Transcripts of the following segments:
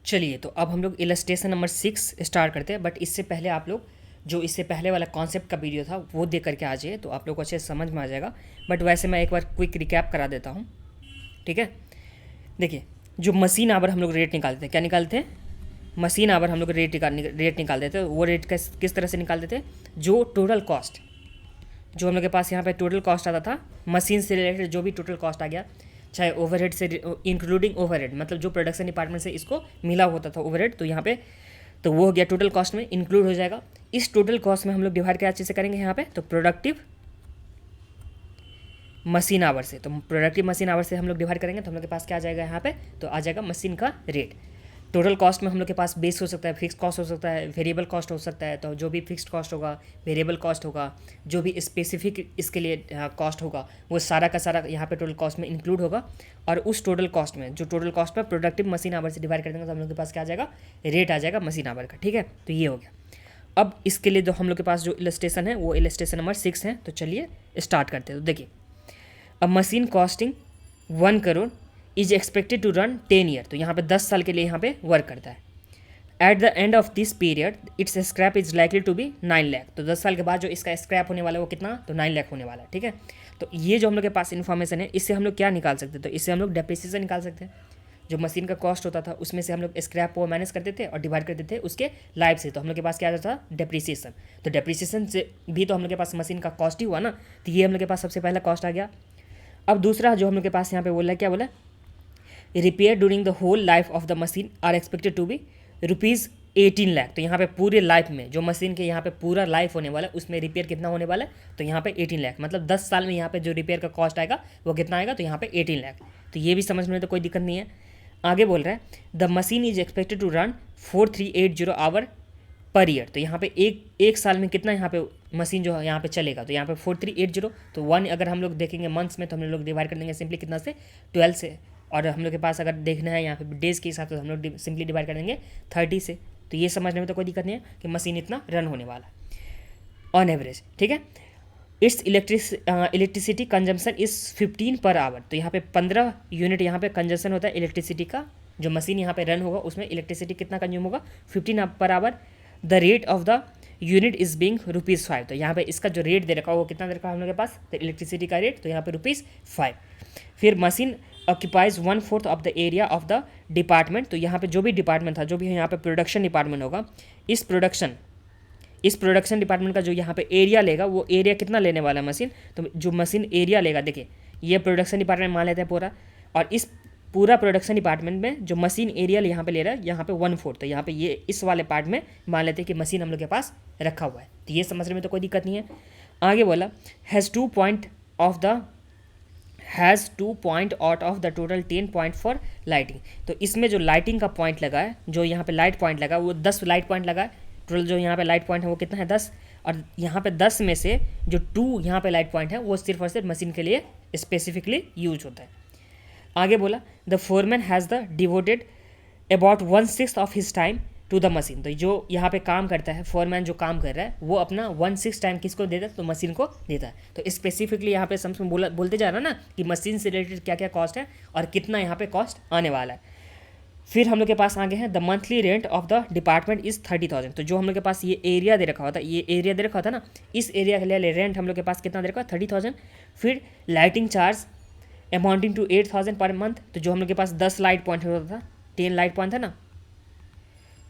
चलिए, तो अब हम लोग इलस्ट्रेशन नंबर 6 स्टार्ट करते हैं। बट इससे पहले आप लोग जो इससे पहले वाला कॉन्सेप्ट का वीडियो था वो देख करके आ जाइए, तो आप लोग को अच्छे से समझ में आ जाएगा। बट वैसे मैं एक बार क्विक रिकैप करा देता हूँ, ठीक है। देखिए, जो मशीन आवर हम लोग रेट निकालते थे, क्या निकालते हैं? मशीन आवर हम लोग रेट निकाल देते हैं। वो रेट किस तरह से निकाल देते हैं? जो टोटल कॉस्ट, जो हम लोग के पास यहाँ पे टोटल कॉस्ट आता था मशीन से रिलेटेड, जो भी टोटल कॉस्ट आ गया, चाहे ओवरहेड से इंक्लूडिंग ओवरहेड, मतलब जो प्रोडक्शन डिपार्टमेंट से इसको मिला होता था ओवरहेड, तो यहाँ पे तो वो हो गया टोटल कॉस्ट में इंक्लूड हो जाएगा। इस टोटल कॉस्ट में हम लोग डिवाइड क्या चीज़ से करेंगे यहाँ पे? तो प्रोडक्टिव मशीन आवर से। तो प्रोडक्टिव मशीन आवर से हम लोग डिवाइड करेंगे तो हम लोग के पास क्या आ जाएगा यहाँ पे? तो आ जाएगा मशीन का रेट। टोटल कॉस्ट में हम लोग के पास बेस हो सकता है, फिक्स कॉस्ट हो सकता है, वेरिएबल कॉस्ट हो सकता है। तो जो भी फिक्स्ड कॉस्ट होगा, वेरिएबल कॉस्ट होगा, जो भी स्पेसिफिक इसके लिए कॉस्ट होगा, वो सारा का सारा यहाँ पे टोटल कॉस्ट में इंक्लूड होगा। और उस टोटल कॉस्ट में, जो total cost per productive machine our से डिवाइड कर देंगे तो हम लोग के पास क्या आ जाएगा? रेट आ जाएगा मशीन आवर का, ठीक है। तो ये हो गया। अब इसके लिए जो हम लोग के पास जो इलस्ट्रेशन है वो इलस्ट्रेशन नंबर 6 है। तो चलिए स्टार्ट करते हैं। तो देखिए, a machine costing 1 crore is expected to run 10 year. तो यहाँ पे 10 साल के लिए यहाँ पे वर्क करता है। At the end of this period it's scrap is likely to be 9 lakh. तो 10 साल के बाद जो इसका स्क्रैप होने वाला है वो कितना? तो 9 लाख होने वाला है, ठीक है। तो ये जो हम लोग के पास इन्फॉर्मेशन है, इससे हम लोग क्या निकाल सकते हैं? तो इससे हम लोग डेप्रिसिएशन निकाल सकते हैं। जो मशीन का कॉस्ट होता था उसमें से हम लोग स्क्रैप को माइनस करते थे और डिवाइड करते थे उसके लाइफ से। तो हम लोग के पास क्या आ जाता था? डेप्रिसिएशन। तो डेप्रिसिएशन से भी तो हम लोग के पास मशीन का कॉस्ट ही हुआ ना। तो ये हम लोग के पास सबसे पहला कॉस्ट आ गया। अब दूसरा जो हम लोग के पास यहाँ पे बोला है, क्या बोला? Repair during the whole life of the machine are expected to be ₹18 lakh. तो यहाँ पे पूरे लाइफ में जो मशीन के यहाँ पे पूरा लाइफ होने वाला है उसमें रिपेयर कितना होने वाला है? तो यहाँ पे 18 लाख, मतलब 10 साल में यहाँ पे जो रिपेयर का कॉस्ट आएगा वो कितना आएगा? तो यहाँ पे 18 लाख। तो ये भी समझने में तो कोई दिक्कत नहीं है। आगे बोल रहा है the machine is expected to run 4380 hour per year. तो यहाँ पे एक साल में कितना यहाँ पे मशीन जो है यहाँ पे चलेगा? तो यहाँ पे 4380, तो 1 अगर हम लोग देखेंगे मंथ्स में तो हम लोग डिवाइड कर देंगे सिंपली कितना से? 12 से। और हम लोग के पास अगर देखना है यहाँ पे डेज़ के हिसाब से हम लोग सिंपली डिवाइड कर देंगे 30 से। तो ये समझने में तो कोई दिक्कत नहीं है कि मशीन इतना रन होने वाला है ऑन एवरेज, ठीक है। It's electricity consumption is 15 per hour. तो यहाँ पे 15 यूनिट यहाँ पे कंजम्पशन होता है इलेक्ट्रिसिटी का। जो मशीन यहाँ पे रन होगा उसमें इलेक्ट्रिसिटी कितना कंज्यूम होगा? 15 per hour. The rate of the unit is being ₹5। तो यहाँ पे इसका जो रेट दे रखा है वो कितना दे रखा है हम लोग के पास? तो इलेक्ट्रिसिटी का रेट, तो यहाँ पे ₹5। फिर machine occupies 1/4 of the area of the department. तो यहाँ पे जो भी डिपार्टमेंट था, जो भी यहाँ पे प्रोडक्शन डिपार्टमेंट होगा, इस प्रोडक्शन डिपार्टमेंट का जो यहाँ पे एरिया लेगा वो एरिया कितना लेने वाला है मशीन? तो जो मशीन एरिया लेगा, देखिए ये प्रोडक्शन डिपार्टमेंट मान लेते हैं पूरा, और इस पूरा प्रोडक्शन डिपार्टमेंट में जो मशीन एरिया यहाँ पे ले रहा है यहाँ पे 1/4। तो यहाँ पे ये इस वाले पार्ट में मान लेते हैं कि मशीन हम लोग के पास रखा हुआ है। तो ये समझने में तो कोई दिक्कत नहीं है। आगे बोला has 2 point out of the total 10 point for lighting. तो इसमें जो लाइटिंग का पॉइंट लगा है, जो यहाँ पे लाइट पॉइंट लगा वो 10 लाइट पॉइंट लगा है। टोटल जो यहाँ पे लाइट पॉइंट है वो कितना है? 10। और यहाँ पे 10 में से जो 2 यहाँ पे लाइट पॉइंट है वो सिर्फ और सिर्फ मशीन के लिए स्पेसिफिकली यूज होता है। आगे बोला the foreman has the devoted about 1/6 of his time to the machine. तो जो यहाँ पे काम करता है, फोरमैन जो काम कर रहा है वो अपना 1/6 टाइम किसको देता है? तो मशीन को देता है। तो स्पेसिफिकली यहाँ पे समझ में बोलते जा रहा है ना कि मशीन से रिलेटेड क्या क्या कॉस्ट है और कितना यहाँ पे कॉस्ट आने वाला है। फिर हम लोग के पास आगे हैं the monthly rent of the department is 30,000। तो जो हम लोग के पास ये एरिया दे रखा होता है, ये एरिया दे रखा होता है ना, इस एरिया के लिए रेंट हम लोग के पास कितना दे रखा है? 30,000। फिर lighting charge amounting to 8,000 per month. तो जो हम लोग के पास 10 लाइट पॉइंट होता था, 10 लाइट पॉइंट था ना,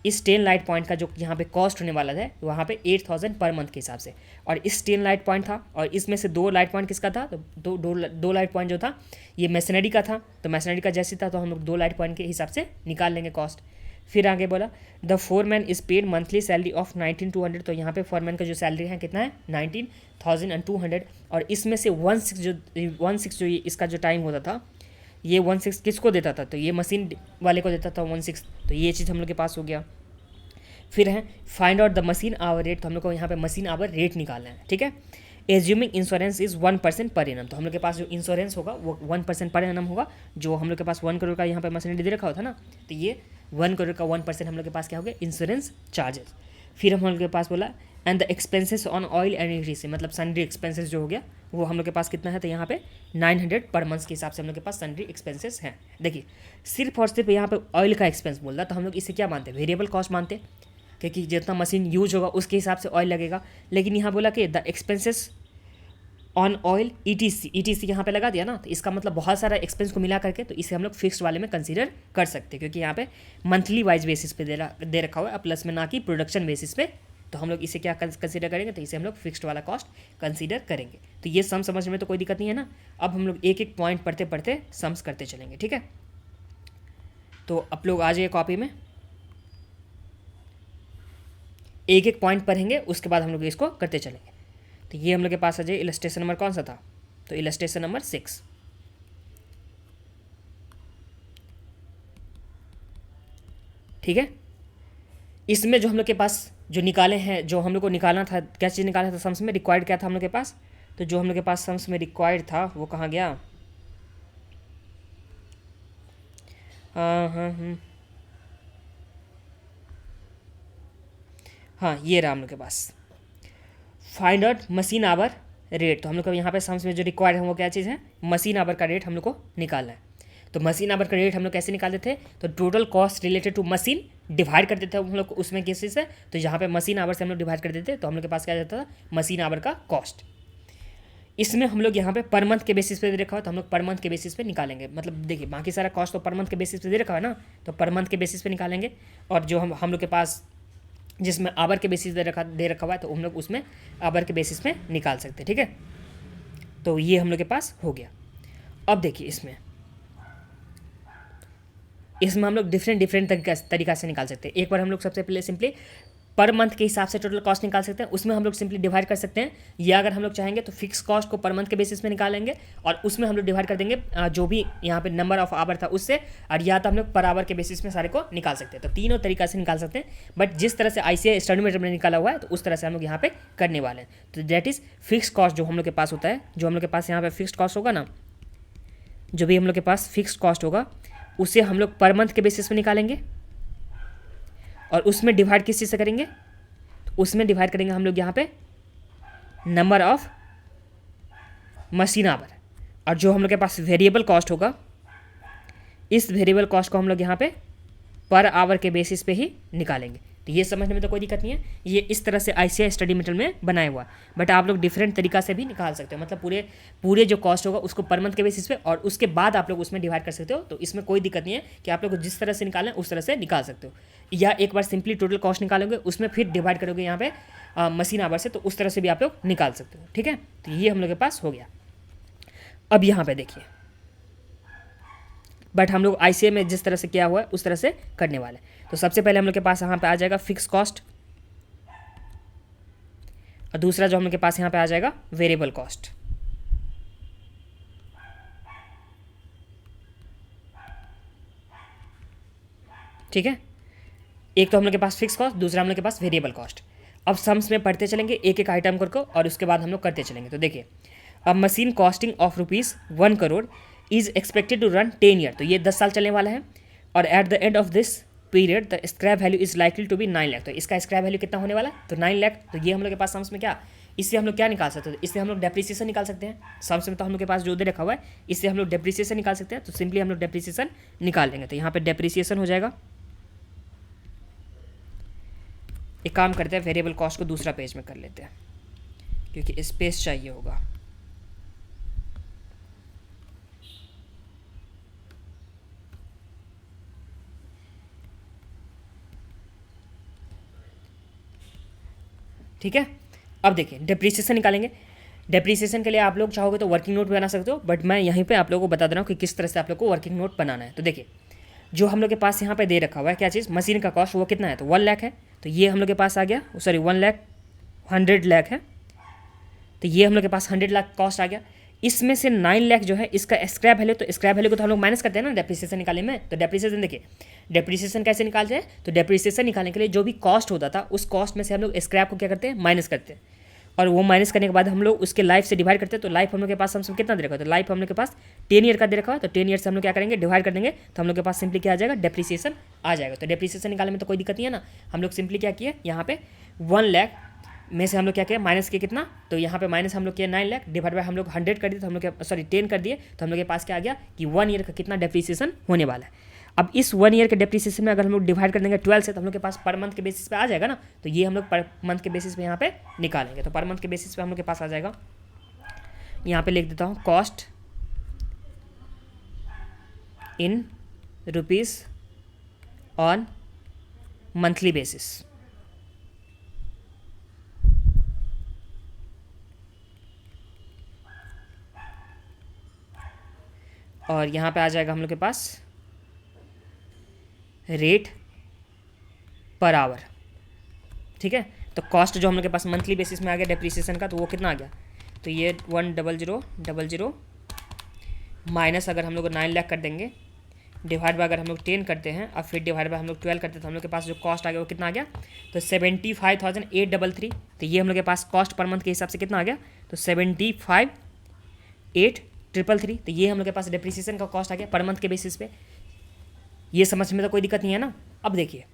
इस 10 लाइट पॉइंट का जो यहाँ पे कॉस्ट होने वाला है वहाँ पे 8,000 पर मंथ के हिसाब से। और इस 10 लाइट पॉइंट था और इसमें से 2 लाइट पॉइंट किसका था? तो दो लाइट पॉइंट जो था ये मैसनरी का था। तो मैसनरी का जैसे था तो हम लोग 2 लाइट पॉइंट के हिसाब से निकाल लेंगे कॉस्ट। फिर आगे बोला the foreman is paid monthly salary of 19,200। तो यहाँ पे फोरमैन का जो सैलरी है कितना है? 19,200। और इसमें से 1/6 जो इसका जो टाइम होता था, ये 1/6 किसको देता था? तो ये मशीन वाले को देता था 1/6। तो ये चीज़ हम लोग के पास हो गया। फिर है find out the machine hour rate. तो हम लोग को यहाँ पे मशीन आवर रेट निकालना है, ठीक है। Assuming insurance is 1% per annum. तो हम लोग के पास जो इंश्योरेंस होगा वो 1% पर एनम होगा। जो हम लोग के पास 1 करोड़ का यहाँ पे मशीनरी दे रखा होता ना, तो ये 1 करोड़ का 1% हम लोग के पास क्या हो गया? Insurance charges. फिर हम लोग के पास बोला and the expenses on oil and electricity, मतलब सनरी एक्सपेंसेस जो हो गया वो हम लोग के पास कितना है, तो यहाँ पे 900 पर मंथ के हिसाब से हम लोग के पास सन्ड्री एक्सपेंसेस हैं। देखिए सिर्फ और सिर्फ यहाँ पे ऑयल का एक्सपेंस बोल रहा, तो हम लोग इसे क्या मानते हैं, वेरिएबल कॉस्ट मानते हैं, क्योंकि जितना मशीन यूज होगा उसके हिसाब से ऑयल लगेगा। लेकिन यहाँ बोला कि the expenses on oil E T C यहाँ पे लगा दिया ना, तो इसका मतलब बहुत सारा एक्सपेंस को मिला करके, तो इसे हम लोग फिक्स्ड वाले में कंसीडर कर सकते हैं, क्योंकि यहाँ पे मंथली वाइज बेसिस पे दे रखा हुआ है, प्लस में ना कि प्रोडक्शन बेसिस पे। तो हम लोग इसे क्या कंसीडर करेंगे, तो इसे हम लोग फिक्स्ड वाला कॉस्ट कंसीडर करेंगे। तो ये सम समझने में तो कोई दिक्कत नहीं है ना। अब हम लोग एक एक पॉइंट पढ़ते पढ़ते सम्स करते चलेंगे, ठीक है। तो आप लोग आ जाइए कॉपी में, एक एक पॉइंट पढ़ेंगे, उसके बाद हम लोग इसको करते चलेंगे। तो ये हम लोग के पास आ जाए, इलस्ट्रेशन नंबर कौन सा था, तो इलस्ट्रेशन नंबर 6। ठीक है, इसमें जो हम लोग के पास जो निकाले हैं, जो हम लोग को निकालना था, क्या चीज़ निकालना था सम्स में, रिक्वायर्ड क्या था हम लोग के पास, तो जो हम लोग के पास सम्स में रिक्वायर्ड था वो कहाँ गया, हाँ ये रहा हम लोग के पास, find out machine hour rate. तो हम लोग को यहाँ पे सम्स में जो रिक्वायर्ड है वो क्या चीज़ है, मशीन आवर का रेट हम लोग को निकालना है। तो मशीन आवर का रेट हम लोग कैसे निकालते थे, तो total cost related to machine divide कर देते थे हम लोग उसमें किस चीज़ से, तो यहाँ पे मशीन आवर से हम लोग डिवाइड कर देते, तो हम लोग के पास क्या जाता था, मशीन आवर का कॉस्ट। इसमें हम लोग यहाँ पे पर मंथ के बेसिस पे दे रखा है, तो हम लोग पर मंथ के बेसिस पे निकालेंगे। मतलब देखिए बाकी सारा कॉस्ट तो पर मंथ के बेसिस पे दे रखा है ना, तो पर मंथ के बेसिस पे निकालेंगे। और जो हम लोग के पास जिसमें आवर के बेसिस दे रखा हुआ है, तो हम लोग उसमें आवर के बेसिस में निकाल सकते हैं, ठीक है। तो ये हम लोग के पास हो गया। अब देखिए इसमें हम लोग डिफरेंट तरीका से निकाल सकते हैं। एक बार हम लोग सबसे पहले सिंपली पर मंथ के हिसाब से टोटल कॉस्ट निकाल सकते हैं, उसमें हम लोग सिंपली डिवाइड कर सकते हैं, या अगर हम लोग चाहेंगे तो फिक्स कॉस्ट को पर मंथ के बेसिस में निकालेंगे और उसमें हम लोग डिवाइड कर देंगे जो भी यहाँ पे नंबर ऑफ आवर था उससे, और या तो हम लोग पर आवर के बेसिस में सारे को निकाल सकते हैं। तो तीनों तरीका से निकाल सकते हैं, बट जिस तरह से ICAI स्टडी मेथड में निकाला हुआ है तो उस तरह से हम लोग यहाँ पे करने वाले हैं। तो दैट इज़ फिक्स कॉस्ट जो हम लोग के पास होता है, जो हम लोग के पास यहाँ पे फिक्स कॉस्ट होगा ना, जो भी हम लोग के पास फिक्स कॉस्ट होगा उसे हम लोग पर मंथ के बेसिस में निकालेंगे, और उसमें डिवाइड किस चीज़ से करेंगे, तो उसमें डिवाइड करेंगे हम लोग यहाँ पे नंबर ऑफ मशीन आवर। और जो हम लोग के पास वेरिएबल कॉस्ट होगा, इस वेरिएबल कॉस्ट को हम लोग यहाँ पे पर आवर के बेसिस पे ही निकालेंगे। तो ये समझने में तो कोई दिक्कत नहीं है, ये इस तरह से ICAI स्टडी मेथड में बनाया हुआ है। बट आप लोग डिफरेंट तरीका से भी निकाल सकते हो, मतलब पूरे जो कॉस्ट होगा उसको पर मंथ के बेसिस पे, और उसके बाद आप लोग उसमें डिवाइड कर सकते हो। तो इसमें कोई दिक्कत नहीं है कि आप लोग जिस तरह से निकालें उस तरह से निकाल सकते हो, या एक बार सिंपली टोटल कॉस्ट निकालोगे उसमें फिर डिवाइड करोगे यहाँ पे मशीन आवर से, तो उस तरह से भी आप लोग निकाल सकते हो, ठीक है। तो ये हम लोग के पास हो गया। अब यहाँ पे देखिए, बट हम लोग ICAI में जिस तरह से किया हुआ है उस तरह से करने वाले। तो सबसे पहले हम लोग के पास यहाँ पे आ जाएगा फिक्स कॉस्ट, और दूसरा जो हम लोग के पास यहाँ पे आ जाएगा वेरिएबल कॉस्ट। ठीक है, एक तो हम लोग के पास फिक्स कॉस्ट, दूसरा हम लोग के पास वेरिएबल कॉस्ट। अब सम्स में पढ़ते चलेंगे एक एक आइटम करके, और उसके बाद हम लोग करते चलेंगे। तो देखिए, अब machine costing of ₹1 crore is expected to run 10 year, तो ये 10 साल चलने वाला है। और at the end of this period the scrap value is likely to be 9 lakh, तो इसका स्क्रैप वैल्यू कितना होने वाला है, तो 9 लाख। तो ये हम लोग के पास सम्स में क्या, इससे हम लोग क्या निकाल सकते हैं, इससे हम लोग डेप्रिसिएशन निकाल सकते हैं। सम्स में तो हम लोग के पास जो दे रखा हुआ है, इससे हम लोग डेप्रिसिएशन निकाल सकते हैं। तो सिंपली हम लोग डेप्रिसिएशन निकाल लेंगे। तो यहाँ पे डेप्रिसिएशन हो जाएगा, एक काम करते हैं वेरिएबल कॉस्ट को दूसरा पेज में कर लेते हैं, क्योंकि स्पेस चाहिए होगा। ठीक है, अब देखिए डेप्रिसिएशन निकालेंगे। डेप्रिसिएशन के लिए आप लोग चाहोगे तो वर्किंग नोट बना सकते हो, बट मैं यहीं पे आप लोगों को बता दे रहा हूँ कि किस तरह से आप लोग को वर्किंग नोट बनाना है। तो देखिए, जो हम लोग के पास यहाँ पे दे रखा हुआ है क्या चीज़, मशीन का कॉस्ट वो कितना है, तो 1 लाख है। तो ये हम लोग के पास आ गया, सॉरी 100 लाख है। तो ये हम लोग के पास 100 लाख कॉस्ट आ गया। इसमें से 9 लाख जो है इसका स्क्रैप वैल्यू, तो स्क्रैप वैल्यू को तो हम लोग माइनस करते हैं ना डेप्रिसिएशन निकालने में। तो डेप्रिसिएशन देखिए, डेप्रिसिएशन कैसे निकालते हैं, तो डेप्रिसिएशन निकालने के लिए जो भी कॉस्ट होता था उस कॉस्ट में से हम लोग स्क्रैप को क्या करते हैं, माइनस करते हैं। और वो माइनस करने के बाद हम लोग उसके लाइफ से डिवाइड करते हैं। तो लाइफ हम लोग के पास हम कितना दे रखा है, तो लाइफ हम लोग के पास 10 ईयर का दे रखा है। तो 10 ईयर से हम लोग क्या करेंगे, डिवाइड कर देंगे। तो हम लोग के पास सिंपली क्या आ जाएगा, डेप्रिसिएशन आ जाएगा। तो डेप्रिसिएशन निकालने में तो कोई दिक्कत नहीं है ना। हम लोग सिंपली क्या किए, यहाँ पे 1 लाख में से हम लोग क्या किया माइनस किया कितना, तो यहाँ पे माइनस हम लोग किया 9 लाख डिवाइड बाय हम लोग 100 कर दिए तो हम लोग क्या सॉरी 10 कर दिए तो हम लोग के पास क्या आ गया कि 1 ईयर का कितना डेप्रीसिएशन होने वाला है। अब इस 1 ईयर के डेप्रीसिएशन में अगर हम लोग डिवाइड कर देंगे 12 से तो हम लोग के पास पर मंथ के बेसिस पे आ जाएगा ना, तो ये हम लोग पर मंथ के बेसिस पे यहाँ पे निकालेंगे। तो पर मंथ के बेसिस पे हम लोग के पास आ जाएगा, यहाँ पे लिख देता हूँ cost in rupees on monthly basis. और यहाँ पे आ जाएगा हम लोग के पास रेट पर आवर। ठीक है, तो कॉस्ट जो हम लोग के पास मंथली बेसिस में आ गया डेप्रीसिएशन का, तो वो कितना आ गया, तो ये 10000 माइनस अगर हम लोग 9 लाख कर देंगे डिवाइड बाय अगर हम लोग 10 करते हैं और फिर डिवाइड बाय हम लोग 12 करते हैं तो हम लोग के पास जो कॉस्ट आ गया वो कितना आ गया, तो 75,833। तो ये हम लोग के पास कॉस्ट पर मंथ के हिसाब से कितना आ गया, तो 75,833। तो ये हम लोग के पास डेप्रीसिएशन का कॉस्ट आ गया पर मंथ के बेसिस पे। ये समझ में तो कोई दिक्कत नहीं है ना। अब देखिए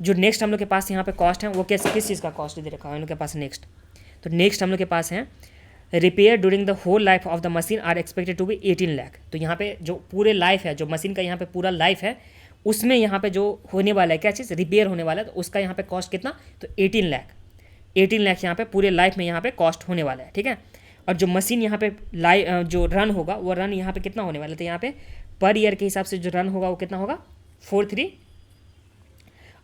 जो नेक्स्ट हम लोग के पास यहाँ पे कॉस्ट है वो किस चीज़ का कॉस्ट दे रखा है हम लोग के पास नेक्स्ट, तो नेक्स्ट हम लोग के पास है repair during the whole life of the machine are expected to be 18 lakh. तो यहाँ पे जो पूरे लाइफ है, जो मशीन का यहाँ पे पूरा लाइफ है, उसमें यहाँ पे जो होने वाला है क्या चीज़ रिपेयर होने वाला है, तो उसका यहाँ पे कॉस्ट कितना, तो 18 लाख यहाँ पे पूरे लाइफ में यहाँ पे कॉस्ट होने वाला है। ठीक है, और जो मशीन यहाँ पे जो रन होगा वो रन यहाँ पे कितना होने वाला है, तो यहाँ पे पर ईयर के हिसाब से जो रन होगा वो कितना होगा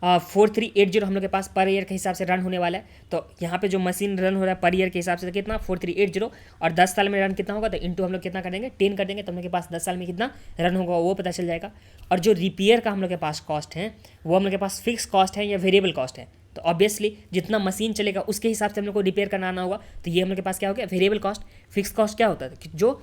4380 हम लोग के पास पर ईयर के हिसाब से रन होने वाला है। तो यहाँ पे जो मशीन रन हो रहा है पर ईयर के हिसाब से तो कितना 4380, और 10 साल में रन कितना होगा, तो इंटू हम लोग कितना कर देंगे 10 कर देंगे तो हम लोग के पास 10 साल में कितना रन होगा वो पता चल जाएगा। और जो रिपेयर का हम लोग के पास कॉस्ट है वो हम लोग के पास फिक्स कॉस्ट है या वेरिएबल कॉस्ट है, तो ऑब्वियसली जितना मशीन चलेगा उसके हिसाब से हम लोग को रिपेयर करना आना होगा। तो ये हम लोग के पास क्या हो गया वेरिएबल कॉस्ट। फिक्स कॉस्ट क्या होता है, जो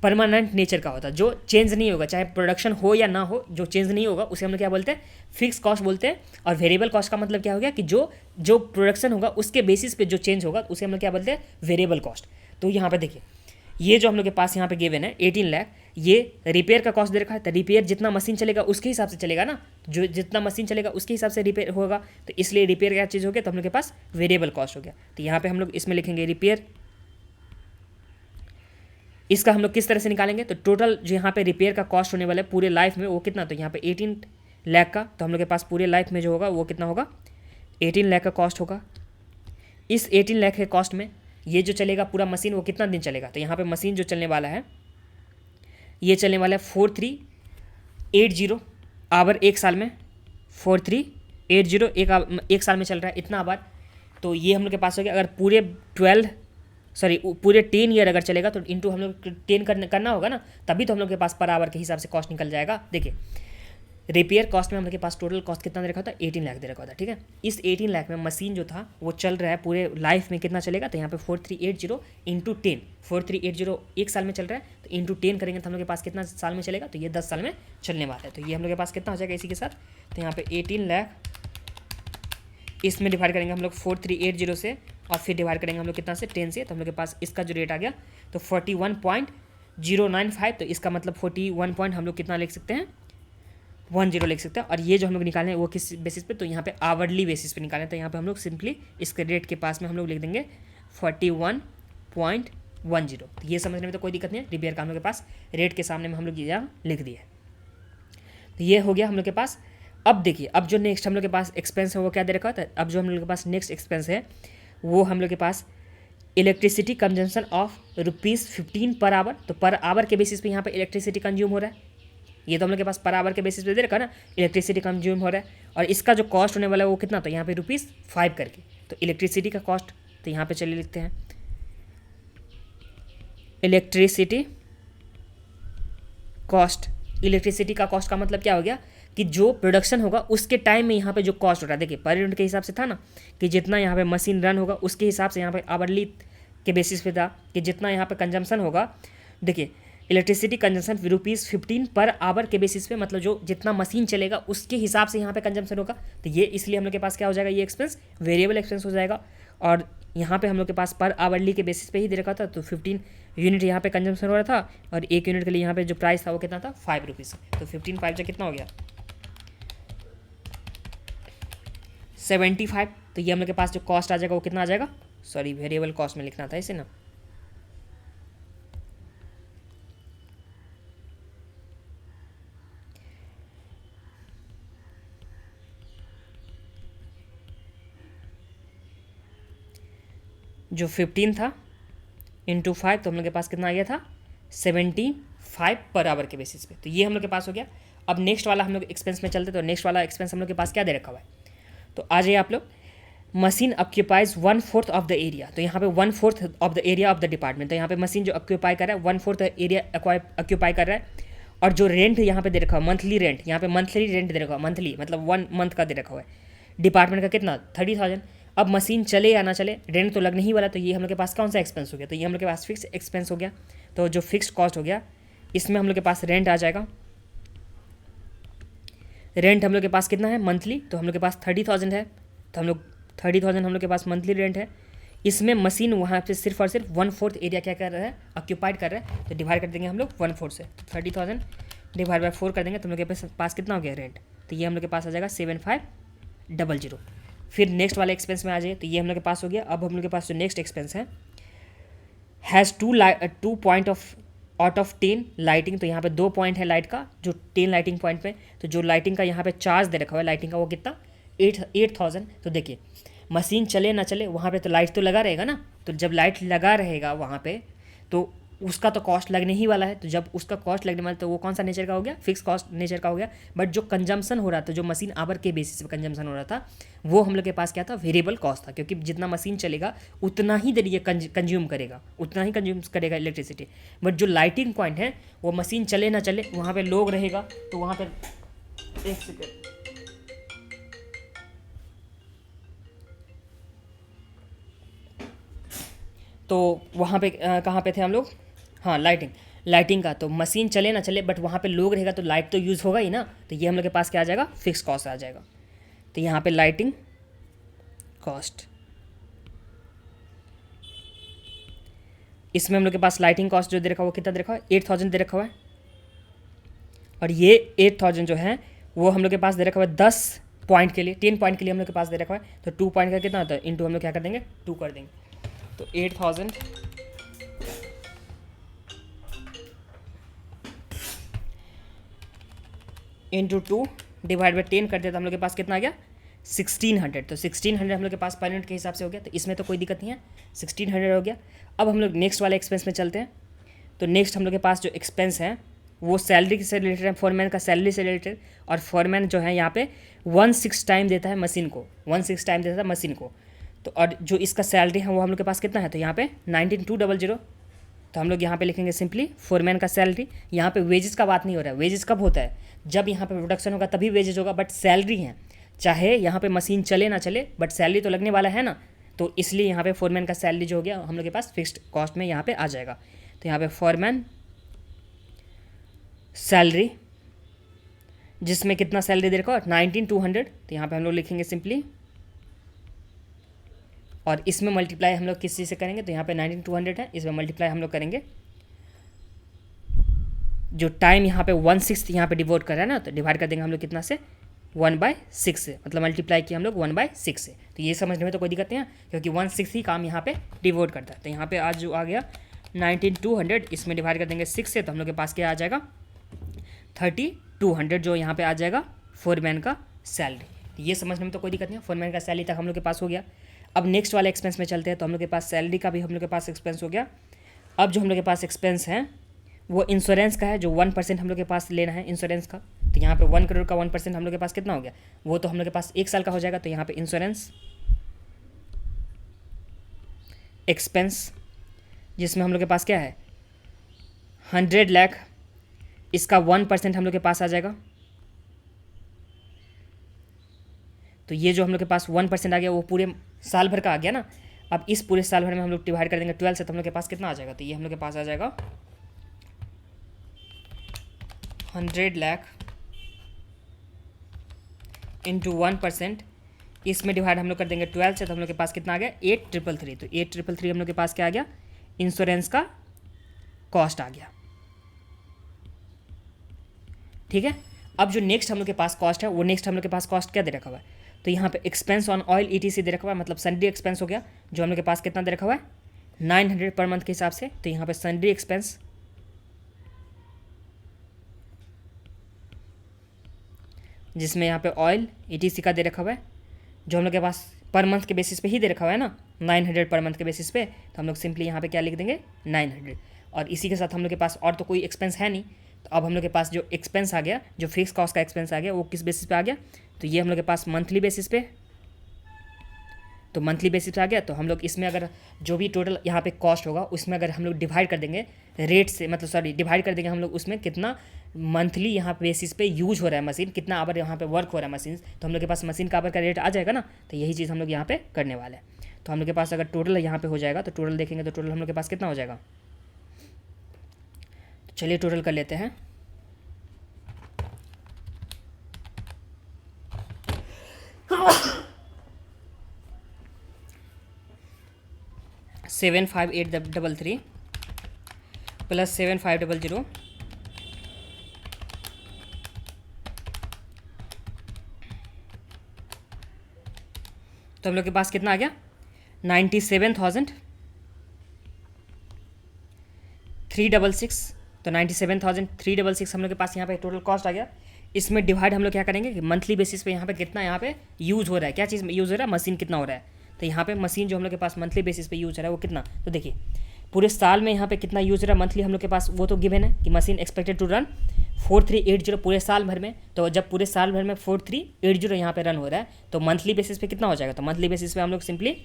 परमानेंट नेचर का होता है, जो चेंज नहीं होगा, चाहे प्रोडक्शन हो या ना हो, जो चेंज नहीं होगा उसे हम लोग क्या बोलते हैं फिक्स कॉस्ट बोलते हैं। और वेरिएबल कॉस्ट का मतलब क्या हो गया कि जो प्रोडक्शन होगा उसके बेसिस पे जो चेंज होगा उसे हम लोग क्या बोलते हैं वेरिएबल कॉस्ट। तो यहाँ पे देखिए ये जो हम लोग के पास यहाँ पे गिवन है 18 लाख, ये रिपेयर का कॉस्ट दे रखा है। तो रिपेयर जितना मशीन चलेगा उसके हिसाब से चलेगा ना, जो जितना मशीन चलेगा उसके हिसाब से रिपेयर होगा, तो इसलिए रिपेयर क्या चीज़ हो गया, तो हम लोग के पास वेरिएबल कॉस्ट हो गया। तो यहाँ पे हम लोग इसमें लिखेंगे रिपेयर। इसका हम लोग किस तरह से निकालेंगे, तो टोटल जो यहाँ पे रिपेयर का कॉस्ट होने वाला है पूरे लाइफ में वो कितना, तो यहाँ पे 18 लाख का, तो हम लोग के पास पूरे लाइफ में जो होगा वो कितना होगा 18 लाख का कॉस्ट होगा। इस 18 लाख के कॉस्ट में ये जो चलेगा पूरा मशीन वो कितना दिन चलेगा, तो यहाँ पे मशीन जो चलने वाला है ये चलने वाला है 4380 आवर एक साल में, 4380 एक साल में चल रहा है इतना आवर। तो ये हम लोग के पास हो गया। अगर पूरे पूरे 10 ईयर अगर चलेगा तो इंटू हम लोग 10 करना होगा ना, तभी तो हम लोग के पास पर आवर के हिसाब से कॉस्ट निकल जाएगा। देखिए रिपेयर कॉस्ट में हम लोग के पास टोटल कॉस्ट कितना दे रखा था 18 लाख दे रखा था। ठीक है, इस 18 लाख में मशीन जो था वो चल रहा है पूरे लाइफ में कितना चलेगा, तो यहाँ पे 4380 इंटू 10, 4380 एक साल में चल रहा है तो इंटू 10 करेंगे तो हम लोग के पास कितना साल में चलेगा, तो ये 10 साल में चलने वाला है। तो ये हम लोग के पास कितना हो जाएगा इसी के साथ, तो यहाँ पे 18 लाख इसमें डिवाइड करेंगे हम लोग 4380 से, और फिर डिवाइड करेंगे हम लोग कितना से 10 से, तो हम लोग के पास इसका जो रेट आ गया तो 41.095। तो इसका मतलब 41 पॉइंट हम लोग कितना लिख सकते हैं 10 लिख सकते हैं। और ये जो हम लोग निकालें हैं वो किस बेसिस पे, तो यहाँ पे आवरली बेसिस पे निकालें, तो यहाँ पे हम लोग सिंपली इसके रेट के पास में हम लोग लिख देंगे 41.10। तो ये समझने में तो कोई दिक्कत नहीं है, रिपेयर का हम लोग के पास रेट के सामने में हम लोग यहाँ लिख दिए। तो ये हो गया हम लोग के पास। अब देखिए अब जो नेक्स्ट हम लोग के पास एक्सपेंस है वो क्या दे रखा है, अब जो हम लोग के पास नेक्स्ट एक्सपेंस है वो हम लोग के पास electricity consumption of ₹15 per hour. तो पर आवर के बेसिस पे यहाँ पे इलेक्ट्रिसिटी कंज्यूम हो रहा है, ये तो हम लोग के पास पर आवर के बेसिस पे दे रखा है ना इलेक्ट्रिसिटी कंज्यूम हो रहा है। और इसका जो कॉस्ट होने वाला है वो कितना, तो यहाँ पे ₹5 करके, तो इलेक्ट्रिसिटी का कॉस्ट, तो यहाँ पे चलिए लिखते हैं इलेक्ट्रिसिटी कॉस्ट। इलेक्ट्रिसिटी का कॉस्ट का मतलब क्या हो गया कि जो प्रोडक्शन होगा उसके टाइम में यहाँ पे जो कॉस्ट हो रहा है, देखिए पर यूनिट के हिसाब से था ना कि जितना यहाँ पे मशीन रन होगा उसके हिसाब से यहाँ पे आवरली के बेसिस पे था कि जितना यहाँ पे कंजम्पशन होगा। देखिए इलेक्ट्रिसिटी कंजम्पशन ₹15 पर आवर के बेसिस पे, मतलब जो जितना मशीन चलेगा उसके हिसाब से यहाँ पे कंजम्पशन होगा। तो ये इसलिए हम लोग के पास क्या हो जाएगा, ये एक्सपेंस वेरिएबल एक्सपेंस हो जाएगा। और यहाँ पे हम लोग के पास पर आवरली के बेसिस पे ही दे रखा था, तो 15 यूनिट यहाँ पे कंजम्पशन हो रहा था और एक यूनिट के लिए यहाँ पे जो प्राइस था वो कितना था ₹5। तो 15 5 जो कितना हो गया 75। तो ये हम लोग के पास जो कॉस्ट आ जाएगा वो कितना आ जाएगा सॉरी वेरिएबल कॉस्ट में लिखना था इसे ना। जो 15 था इंटू 5 तो हम लोग के पास कितना आ गया था 75 पर आवर के बेसिस पे। तो ये हम लोग के पास हो गया। अब नेक्स्ट वाला हम लोग एक्सपेंस में चलते तो नेक्स्ट वाला एक्सपेंस हम लोग के पास क्या दे रखा हुआ है, तो आ जाइए आप लोग। Machine occupies 1/4 of the area, तो यहाँ पे 1/4 of the area of the department, तो यहाँ पे मशीन जो ऑक्यूपाई कर रहा है 1/4 एरिया ऑक्यूपाई कर रहा है। और जो रेंट यहाँ पे दे रखा हुआ मंथली रेंट, यहाँ पे मंथली रेंट दे रखा हुआ, मंथली मतलब 1 मंथ का दे रखा हुआ है। डिपार्टमेंट का कितना 30,000। अब मशीन चले या ना चले रेंट तो लगने ही वाला, तो ये हम लोग के पास कौन सा एक्सपेंस हो गया, तो ये हम लोग के पास फिक्स एक्सपेंस हो गया। तो जो फिक्स कॉस्ट हो गया इसमें हम लोग के पास रेंट आ जाएगा। रेंट हम लोग के पास कितना है मंथली, तो हम लोग के पास 30,000 है, तो हम लोग 30,000 हम लोग के पास मंथली रेंट है। इसमें मशीन वहाँ पे सिर्फ और सिर्फ 1/4 एरिया क्या कर रहा है ऑक्यूपाइड कर रहा है, तो डिवाइड कर देंगे हम लोग 1/4 से, तो 30,000 डिवाइड बाय 4 कर देंगे तो हम लोग के पास कितना हो गया रेंट, तो ये हम लोग के पास आ जाएगा 7500। फिर नेक्स्ट वाले एक्सपेंस में आ जाइए, तो ये हम लोग के पास हो गया। अब हम लोग के पास जो नेक्स्ट एक्सपेंस है has 2 point of out of 10 lighting, तो यहाँ पे 2 पॉइंट है लाइट का जो 10 लाइटिंग पॉइंट पे, तो जो लाइटिंग का यहाँ पे चार्ज दे रखा हुआ है लाइटिंग का वो कितना 8,000। तो देखिए मशीन चले ना चले वहाँ पे तो लाइट तो लगा रहेगा ना, तो जब लाइट लगा रहेगा वहाँ पे तो उसका तो कॉस्ट लगने ही वाला है। तो जब उसका कॉस्ट लगने वाला तो वो कौन सा नेचर का हो गया, फिक्स कॉस्ट नेचर का हो गया। बट जो कंजम्पशन हो रहा था, जो मशीन आवर के बेसिस पे कंजम्पशन हो रहा था, वो हम लोग के पास क्या था वेरिएबल कॉस्ट था, क्योंकि जितना मशीन चलेगा उतना ही देर ये कंज्यूम करेगा, उतना ही कंज्यूम करेगा इलेक्ट्रिसिटी। बट जो लाइटिंग पॉइंट है वो मशीन चले ना चले वहाँ पर लोग रहेगा, तो वहाँ पर एक सेकेंड तो वहाँ पे कहाँ पे थे हम लोग, हाँ लाइटिंग का, तो मशीन चले ना चले बट वहाँ पे लोग रहेगा तो लाइट तो यूज़ होगा ही ना, तो ये हम लोग के पास क्या आ जाएगा फिक्स कॉस्ट आ जाएगा। तो यहाँ पे लाइटिंग कॉस्ट, इसमें हम लोग के पास लाइटिंग कॉस्ट जो दे रखा हुआ कितना दे रखा हुआ है 8,000 दे रखा हुआ है। और ये 8,000 जो है वो हम लोग के पास दे रखा हुआ है 10 पॉइंट के लिए, 10 पॉइंट के लिए हम लोग के पास दे रखा हुआ है। तो 2 पॉइंट का कितना होता है इंटू हम लोग क्या कर देंगे 2 कर देंगे, तो 8,000 इंटू 2 डिवाइड बाई 10 कर दिया तो हम लोग के पास कितना आ गया 1600। तो 1600 हम लोग के पास पर यूनिट के हिसाब से हो गया, तो इसमें तो कोई दिक्कत नहीं है 1600 हो गया। अब हम लोग नेक्स्ट वाले एक्सपेंस में चलते हैं। तो नेक्स्ट हम लोग के पास जो एक्सपेंस है वो सैलरी से रिलेटेड है, फोरमैन का सैलरी से रिलेटेड। और फोरमैन जो है यहाँ पे 1/6 टाइम देता है मशीन को, 1/6 टाइम देता है मशीन को। तो और जो इसका सैलरी है वो हम लोग के पास कितना है, तो यहाँ पे 19,200। तो हम लोग यहाँ पे लिखेंगे सिंपली फोरमैन का सैलरी। यहाँ पे वेजेस का बात नहीं हो रहा है, वेजेस कब होता है जब यहाँ पे प्रोडक्शन होगा तभी वेजेस होगा, बट सैलरी है चाहे यहाँ पे मशीन चले ना चले बट सैलरी तो लगने वाला है ना, तो इसलिए यहाँ पे फोरमैन का सैलरी जो हो गया हम लोग के पास फिक्स्ड कॉस्ट में यहाँ पे आ जाएगा। तो यहाँ पे फोरमैन सैलरी जिसमें कितना सैलरी दे रखा 19,200, तो यहाँ पे हम लोग लिखेंगे सिंपली, और इसमें मल्टीप्लाई हम लोग किस चीज़ से करेंगे, तो यहाँ पे 19,200 है, इसमें मल्टीप्लाई हम लोग करेंगे जो टाइम यहाँ पे 1/6 यहाँ पे डिवोट कर रहा है ना, तो डिवाइड कर देंगे हम लोग कितना से 1/6 से, मतलब मल्टीप्लाई किया हम लोग 1/6 से। तो ये समझने में तो कोई दिक्कत नहीं है क्योंकि 1/6 ही काम यहाँ पे डिवोट करता है। तो यहाँ पे आज जो आ गया 19,200, इसमें डिवाइड कर देंगे 6 से, तो हम लोग के पास क्या आ जाएगा 3,200 जो यहाँ पे आ जाएगा फोरमैन का सैलरी। तो ये समझने में तो कोई दिक्कत नहीं है, फोरमैन का सैलरी तक हम लोग के पास हो गया। अब नेक्स्ट वाले एक्सपेंस में चलते हैं। तो हम लोग के पास सैलरी का भी हम लोग के पास एक्सपेंस हो गया। अब जो हम लोग के पास एक्सपेंस है वो इंश्योरेंस का है, जो 1% हम लोग के पास लेना है इंश्योरेंस का। तो यहाँ पे 1 करोड़ का 1% हम लोग के पास कितना हो गया, वो तो हम लोग के पास 1 साल का हो जाएगा। तो यहाँ पे इंश्योरेंस एक्सपेंस जिसमें हम लोग के पास क्या है 100 लाख, इसका 1% हम लोग के पास आ जाएगा। तो ये जो हम लोग के पास 1% आ गया वो पूरे साल भर का आ गया ना। अब इस पूरे साल भर में हम लोग डिवाइड कर देंगे 12 से, तो हम लोग के पास कितना आ जाएगा, तो ये हम लोग के पास आ जाएगा 100 लाख इंटू 1%, इसमें डिवाइड हम लोग कर देंगे 12 से, तो हम लोग के पास कितना आ गया 8,333। तो 8,333 हम लोग के पास क्या आ गया इंश्योरेंस का कॉस्ट आ गया। ठीक है। अब जो नेक्स्ट हम लोग के पास कॉस्ट है, वो नेक्स्ट हम लोग के पास कॉस्ट क्या दे रखा हुआ है, तो यहाँ पे एक्सपेंस ऑन ऑयल ETC दे रखा हुआ है, मतलब सन्ड्री एक्सपेंस हो गया, जो हम लोग के पास कितना दे रखा हुआ है 900 पर मंथ के हिसाब से। तो यहाँ पे सन्ड्री एक्सपेंस जिसमें यहाँ पे ऑयल ETC का दे रखा हुआ है, जो हम लोग के पास पर मंथ के बेसिस पे ही दे रखा हुआ है ना, 900 पर मंथ के बेसिस पे, तो हम लोग सिंपली यहाँ पे क्या लिख देंगे 900। और इसी के साथ हम लोग के पास और तो कोई एक्सपेंस है नहीं, तो अब हम लोग के पास जो एक्सपेंस आ गया, जो फिक्स कॉस्ट का एक्सपेंस आ गया, वो किस बेसिस पे आ गया, तो ये हम लोग के पास मंथली बेसिस पे, तो मंथली बेसिस पे आ गया। तो हम लोग इसमें अगर जो भी टोटल यहाँ पे कॉस्ट होगा उसमें अगर हम लोग डिवाइड कर देंगे रेट से, मतलब सॉरी डिवाइड कर देंगे हम लोग उसमें कितना मंथली यहाँ बेसिस पे यूज हो रहा है मशीन, कितना आवर यहाँ पे वर्क हो रहा है मशीन, तो हम लोग के पास मशीन का आवर का रेट आ जाएगा ना। तो यही चीज़ हम लोग यहाँ पे करने वाले हैं। तो हम लोग के पास अगर टोटल यहाँ पे हो जाएगा, तो टोटल देखेंगे तो टोटल हम लोग के पास कितना हो जाएगा, तो चलिए टोटल कर लेते हैं। सेवन 5,833 प्लस 7,500 तो हम लोग के पास कितना आ गया 97,366। तो 97,366 हम लोग के पास यहाँ पे टोटल कॉस्ट आ गया। इसमें डिवाइड हम लोग क्या करेंगे कि मंथली बेसिस पे यहाँ पे कितना यहाँ पे यूज़ हो रहा है, क्या चीज़ यूज़ हो रहा है, मशीन कितना हो रहा है। तो यहाँ पे मशीन जो हम लोग के पास मंथली बेसिस पे यूज़ हो रहा है वो कितना, तो देखिए पूरे साल में यहाँ पे कितना यूज़ हो रहा है मंथली हम लोग के पास, वो तो गिवन है कि मशीन एक्सपेक्टेड टू रन 4380 पूरे साल भर में। तो जब पूरे साल भर में 4380 यहाँ पे रन हो रहा है, तो मंथली बेसिस पे कितना हो जाएगा, तो मंथली बेसिस पे हम लोग सिंपली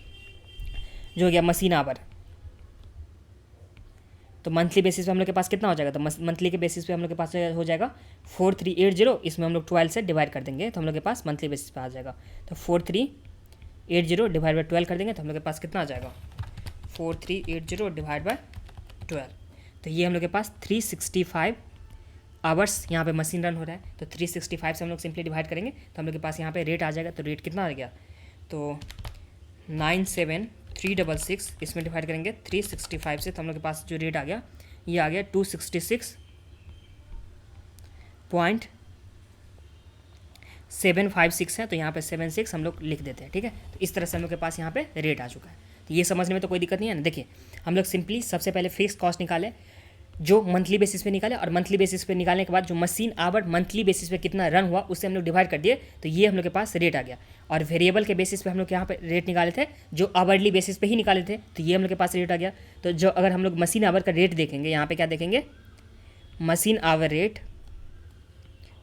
जो हो गया मशीन आवर, तो मंथली बेसिस पे हम लोग के पास कितना हो जाएगा, तो मंथली के बेसिस पे हम लोग के पास हो जाएगा 4380, इसमें हम लोग 12 से डिवाइड कर देंगे तो हम लोग के पास मंथली बेसिस पे आ जाएगा। तो 4380 डिवाइड बाई 12 कर देंगे तो हम लोग के पास कितना आ जाएगा 4380 डिवाइड बाई 12, तो ये हम लोग के पास 365 आवर्स यहाँ पे मशीन रन हो रहा है। तो 365 से हम लोग सिंपली डिवाइड करेंगे तो हम लोग के पास यहाँ पे रेट आ जाएगा। तो रेट कितना आ गया, तो 97,366 इसमें डिवाइड करेंगे 365 से, तो हम लोग के पास जो रेट आ गया ये आ गया 266.756 है। तो यहाँ पे 76 हम लोग लिख देते हैं, ठीक है। तो इस तरह से हम लोग के पास यहाँ पे रेट आ चुका है। तो ये समझने में तो कोई दिक्कत नहीं है ना। देखिए हम लोग सिंपली सबसे पहले फिक्स कॉस्ट निकाले जो मंथली बेसिस पे निकाले, और मंथली बेसिस पे निकालने के बाद जो मशीन आवर मंथली बेसिस पे कितना रन हुआ उससे हम लोग डिवाइड कर दिए, तो ये हम लोग के पास रेट आ गया। और वेरिएबल के बेसिस पे हम लोग यहाँ पे रेट निकाले थे जो आवरली बेसिस पे ही निकाले थे, तो ये हम लोग के पास रेट आ गया। तो जो अगर हम लोग मशीन आवर का रेट देखेंगे, यहाँ पे क्या देखेंगे मशीन आवर रेट,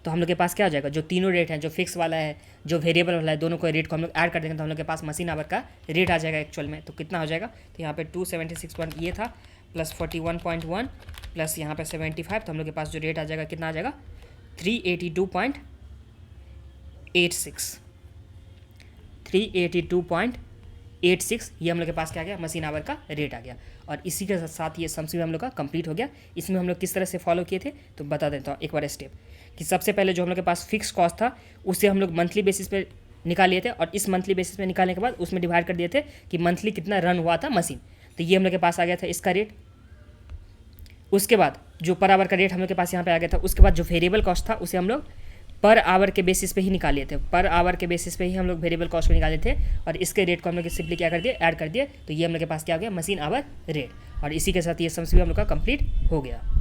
तो हम लोग के पास क्या हो जाएगा, जो तीनों रेट हैं, जो फिक्स वाला है जो वेरिएबल वाला है, दोनों को रेट को हम लोग ऐड कर देंगे तो हम लोग के पास मशीन आवर का रेट आ जाएगा एक्चुअल में। तो कितना हो जाएगा, तो यहाँ पे 276 ये था प्लस 41.1 प्लस यहाँ पे 75, तो हम लोग के पास जो रेट आ जाएगा कितना आ जाएगा 382.86 382.86 ये हम लोग के पास क्या आ गया मशीन आवर का रेट आ गया। और इसी के साथ ये सम हम लोग का कंप्लीट हो गया। इसमें हम लोग किस तरह से फॉलो किए थे तो बता देता हूँ एक बार स्टेप, कि सबसे पहले जो हम लोग के पास फिक्स कॉस्ट था उससे हम लोग मंथली बेसिस पे निकाल लिए थे, और इस मंथली बेसिस पे निकालने के बाद उसमें डिवाइड कर दिए थे कि मंथली कितना रन हुआ था मशीन, तो ये हम लोग के पास आ गया था इसका रेट। उसके बाद जो पर आवर का रेट हम लोग के पास यहाँ पे आ गया था, उसके बाद जो वेरिएबल कॉस्ट था उसे हम लोग पर आवर के बेसिस पे ही निकाले थे, पर आवर के बेसिस पे ही हम लोग वेरिएबल कॉस्ट को निकाले थे, और इसके रेट को हम लोग सिंपली क्या कर दिए ऐड कर दिए, तो ये हम लोग के पास क्या हो गया मशीन आवर रेट। और इसी के साथ ये सम हम लोग का कंप्लीट हो गया।